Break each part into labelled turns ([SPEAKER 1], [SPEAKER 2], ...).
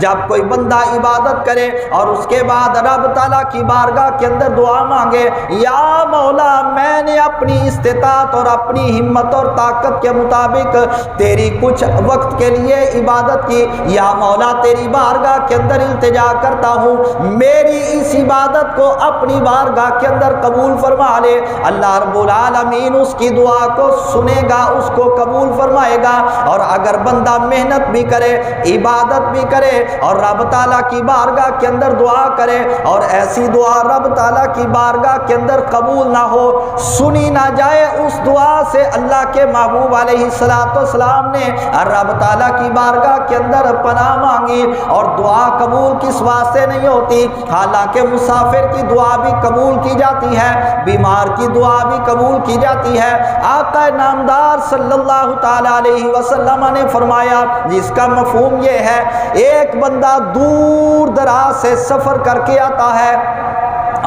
[SPEAKER 1] جب کوئی بندہ عبادت کرے اور اس کے بعد رب تعالیٰ کی بارگاہ کے اندر دعا مانگے، یا مولا میں نے اپنی استطاعت اور اپنی ہمت اور طاقت کے مطابق تیری کچھ وقت کے لیے عبادت کی، یا مولا تیری بارگاہ کے اندر التجا کرتا ہوں، میری اس عبادت کو اپنی بارگاہ کے اندر قبول فرما لے۔ اللہ رب العالمین اس کی دعا کو سنے گا، اس کو قبول فرمائے گا۔ اور اگر بندہ محنت بھی کرے، عبادت بھی کرے اور رب تعالیٰ کی بارگاہ کے اندر دعا کرے اور ایسی دعا رب تعالیٰ کی بارگاہ کے اندر قبول نہ ہو، سنی نہ جائے، اس دعا سے اللہ کے محبوب علیہ السلام نے رب تعالیٰ کی بارگاہ کے اندر پناہ مانگی، اور دعا قبول کس واسطے نہیں ہوتی؟ حالانکہ مسافر کی دعا بھی قبول کی جاتی ہے، بیمار کی دعا بھی قبول کی جاتی ہے۔ آقا نامدار صلی اللہ تعالیٰ علیہ وسلم نے فرمایا، جس کا مفہوم یہ ہے، ایک بندہ دور دراز سے سفر کر کے آتا ہے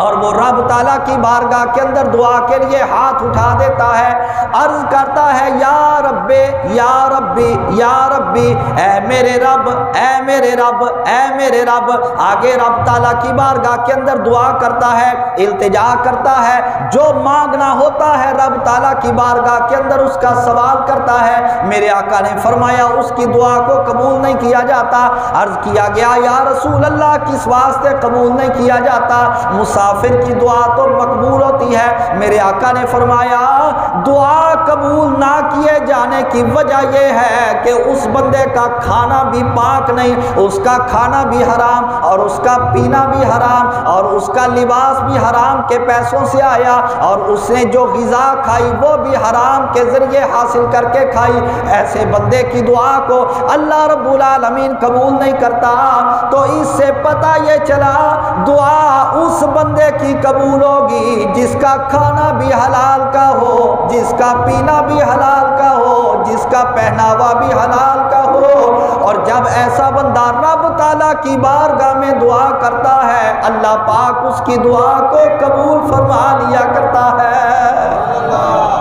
[SPEAKER 1] اور وہ رب تعالیٰ کی بارگاہ کے اندر دعا کے لیے ہاتھ اٹھا دیتا ہے، عرض کرتا ہے یا رب یا ربی یا ربی، اے میرے رب اے میرے رب اے میرے رب۔ آگے رب تعالیٰ کی بارگاہ کے اندر دعا کرتا ہے، التجا کرتا ہے، جو مانگنا ہوتا ہے رب تعالیٰ کی بارگاہ کے اندر اس کا سوال کرتا ہے۔ میرے آقا نے فرمایا اس کی دعا کو قبول نہیں کیا جاتا۔ عرض کیا گیا یا رسول اللہ کس واسطے قبول نہیں کیا جاتا؟ مسافر کی دعا تو مقبول ہوتی ہے۔ میرے آقا نے فرمایا دعا قبول نہ کیے جانے کی وجہ یہ ہے کہ اس بندے کا کھانا بھی پاک نہیں، اس کا کھانا بھی حرام اور اس کا پینا بھی حرام اور اس کا لباس بھی حرام کے پیسوں سے آیا، اور اس نے جو غذا کھائی وہ بھی حرام کے ذریعے حاصل کر کے کھائی۔ ایسے بندے کی دعا کو اللہ رب العالمین قبول نہیں کرتا۔ تو اس سے پتہ یہ چلا دعا اس بندے کی قبول ہوگی جس کا کھانا بھی حلال کا ہو، جس کا پینا بھی حلال کا ہو، جس کا پہناوا بھی حلال کا ہو۔ اور جب ایسا بندہ رب تعالیٰ کی بارگاہ میں دعا کرتا ہے، اللہ پاک اس کی دعا کو قبول فرما لیا کرتا ہے۔